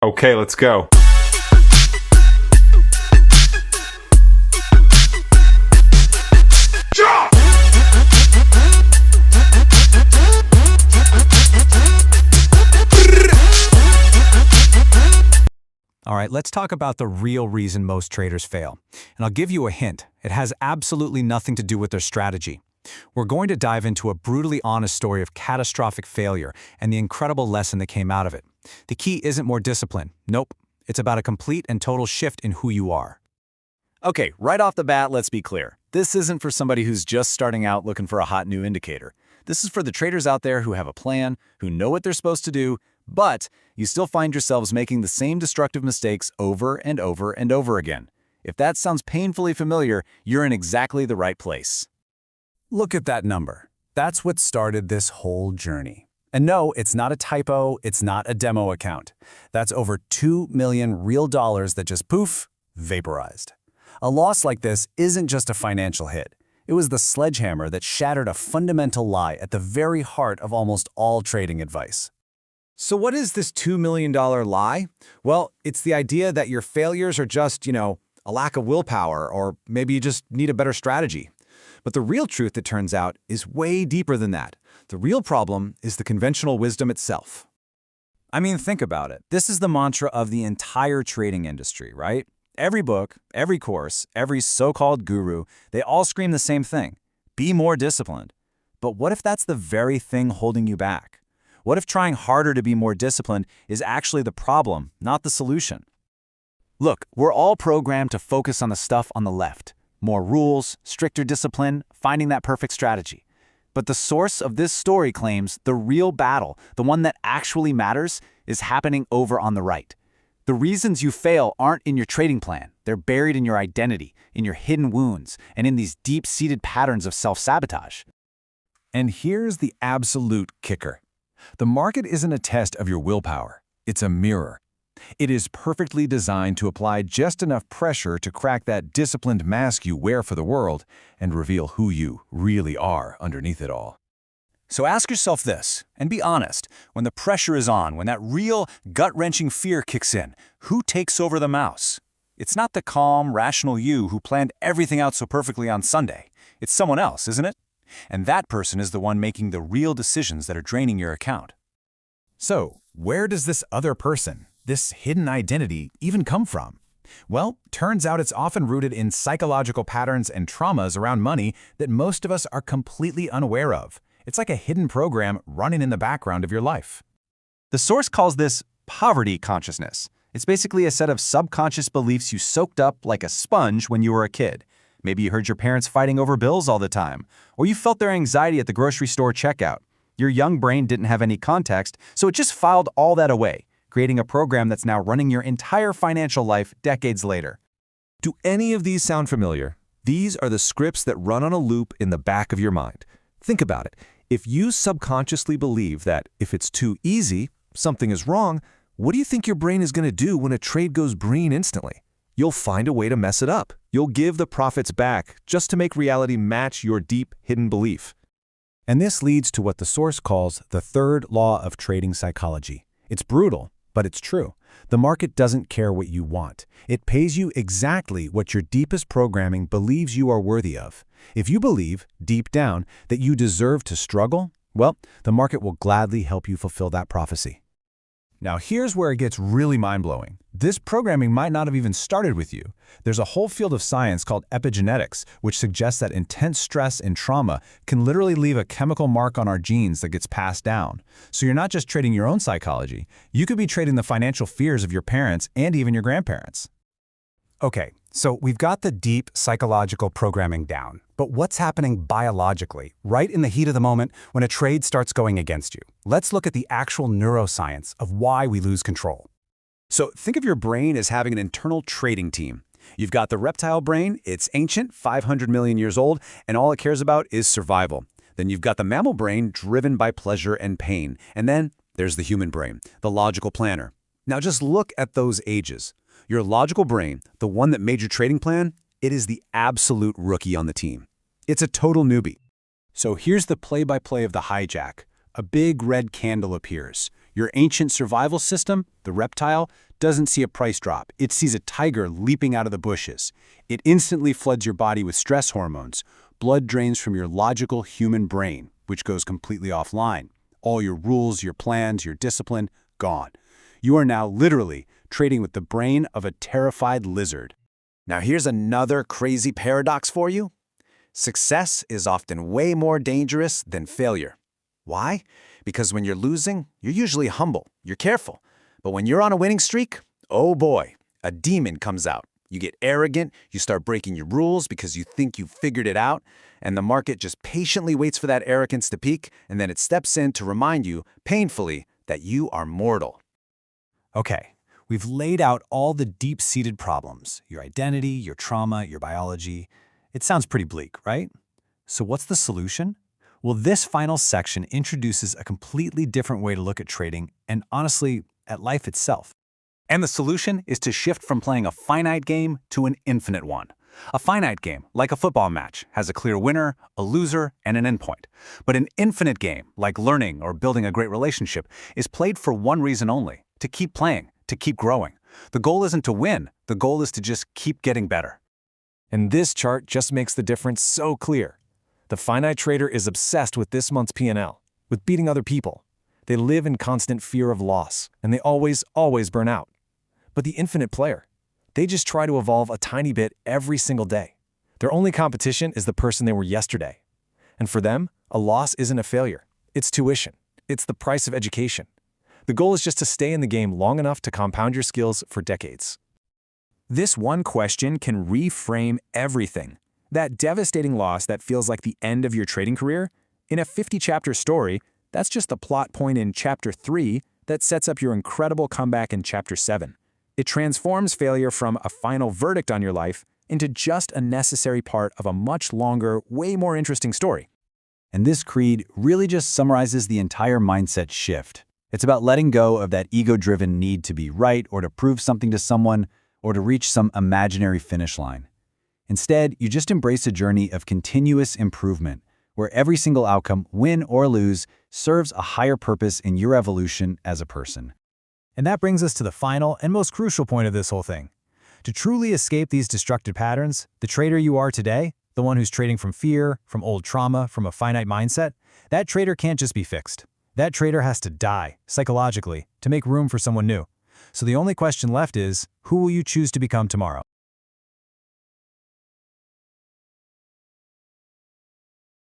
Okay, let's go. All right, let's talk about the real reason most traders fail. And I'll give you a hint. It has absolutely nothing to do with their strategy. We're going to dive into a brutally honest story of catastrophic failure and the incredible lesson that came out of it. The key isn't more discipline. Nope. It's about a complete and total shift in who you are. Okay, right off the bat, let's be clear. This isn't for somebody who's just starting out looking for a hot new indicator. This is for the traders out there who have a plan, who know what they're supposed to do, but you still find yourselves making the same destructive mistakes over and over and over again. If that sounds painfully familiar, you're in exactly the right place. Look at that number. That's what started this whole journey. And no, it's not a typo, it's not a demo account. That's over $2 million real dollars that just poof, vaporized. A loss like this isn't just a financial hit. It was the sledgehammer that shattered a fundamental lie at the very heart of almost all trading advice. So what is this $2 million lie? Well, it's the idea that your failures are just, a lack of willpower, or maybe you just need a better strategy. But the real truth, it turns out, is way deeper than that. The real problem is the conventional wisdom itself. I mean, think about it. This is the mantra of the entire trading industry, right? Every book, every course, every so-called guru, they all scream the same thing. Be more disciplined. But what if that's the very thing holding you back? What if trying harder to be more disciplined is actually the problem, not the solution? Look, we're all programmed to focus on the stuff on the left. More rules, stricter discipline, finding that perfect strategy. But the source of this story claims the real battle, the one that actually matters, is happening over on the right. The reasons you fail aren't in your trading plan. They're buried in your identity, in your hidden wounds, and in these deep-seated patterns of self-sabotage. And here's the absolute kicker. The market isn't a test of your willpower. It's a mirror. It is perfectly designed to apply just enough pressure to crack that disciplined mask you wear for the world and reveal who you really are underneath it all. So ask yourself this, and be honest. When the pressure is on, when that real gut-wrenching fear kicks in, who takes over the mouse? It's not the calm, rational you who planned everything out so perfectly on Sunday. It's someone else, isn't it? And that person is the one making the real decisions that are draining your account. So, where does this other person, this hidden identity, even come from? Well, turns out it's often rooted in psychological patterns and traumas around money that most of us are completely unaware of. It's like a hidden program running in the background of your life. The source calls this poverty consciousness. It's basically a set of subconscious beliefs you soaked up like a sponge when you were a kid. Maybe you heard your parents fighting over bills all the time, or you felt their anxiety at the grocery store checkout. Your young brain didn't have any context, so it just filed all that away, creating a program that's now running your entire financial life decades later. Do any of these sound familiar? These are the scripts that run on a loop in the back of your mind. Think about it. If you subconsciously believe that if it's too easy, something is wrong, what do you think your brain is going to do when a trade goes green instantly? You'll find a way to mess it up. You'll give the profits back just to make reality match your deep hidden belief. And this leads to what the source calls the third law of trading psychology. It's brutal, but it's true. The market doesn't care what you want. It pays you exactly what your deepest programming believes you are worthy of. If you believe, deep down, that you deserve to struggle, well, the market will gladly help you fulfill that prophecy. Now here's where it gets really mind-blowing. This programming might not have even started with you. There's a whole field of science called epigenetics, which suggests that intense stress and trauma can literally leave a chemical mark on our genes that gets passed down. So you're not just trading your own psychology, you could be trading the financial fears of your parents and even your grandparents. Okay, so we've got the deep psychological programming down, but what's happening biologically, right in the heat of the moment when a trade starts going against you? Let's look at the actual neuroscience of why we lose control. So think of your brain as having an internal trading team. You've got the reptile brain, it's ancient, 500 million years old, and all it cares about is survival. Then you've got the mammal brain driven by pleasure and pain. And then there's the human brain, the logical planner. Now just look at those ages. Your logical brain, the one that made your trading plan, it is the absolute rookie on the team. It's a total newbie. So here's the play-by-play of the hijack. A big red candle appears. Your ancient survival system, the reptile, doesn't see a price drop. It sees a tiger leaping out of the bushes. It instantly floods your body with stress hormones. Blood drains from your logical human brain, which goes completely offline. All your rules, your plans, your discipline, gone. You are now literally trading with the brain of a terrified lizard. Now here's another crazy paradox for you. Success is often way more dangerous than failure. Why? Because when you're losing, you're usually humble, you're careful. But when you're on a winning streak, oh boy, a demon comes out. You get arrogant, you start breaking your rules because you think you've figured it out, and the market just patiently waits for that arrogance to peak, and then it steps in to remind you, painfully, that you are mortal. Okay, we've laid out all the deep-seated problems, your identity, your trauma, your biology. It sounds pretty bleak, right? So what's the solution? Well, this final section introduces a completely different way to look at trading and, honestly, at life itself. And the solution is to shift from playing a finite game to an infinite one. A finite game, like a football match, has a clear winner, a loser, and an endpoint. But an infinite game, like learning or building a great relationship, is played for one reason only: to keep playing, to keep growing. The goal isn't to win, the goal is to just keep getting better. And this chart just makes the difference so clear. The finite trader is obsessed with this month's P&L, with beating other people. They live in constant fear of loss, and they always burn out. But the infinite player, they just try to evolve a tiny bit every single day. Their only competition is the person they were yesterday. And for them, a loss isn't a failure. It's tuition. It's the price of education. The goal is just to stay in the game long enough to compound your skills for decades. This one question can reframe everything. That devastating loss that feels like the end of your trading career, in a 50-chapter story, that's just the plot point in Chapter 3 that sets up your incredible comeback in Chapter 7. It transforms failure from a final verdict on your life into just a necessary part of a much longer, way more interesting story. And this creed really just summarizes the entire mindset shift. It's about letting go of that ego-driven need to be right or to prove something to someone or to reach some imaginary finish line. Instead, you just embrace a journey of continuous improvement, where every single outcome, win or lose, serves a higher purpose in your evolution as a person. And that brings us to the final and most crucial point of this whole thing. To truly escape these destructive patterns, the trader you are today, the one who's trading from fear, from old trauma, from a finite mindset, that trader can't just be fixed. That trader has to die, psychologically, to make room for someone new. So the only question left is, who will you choose to become tomorrow?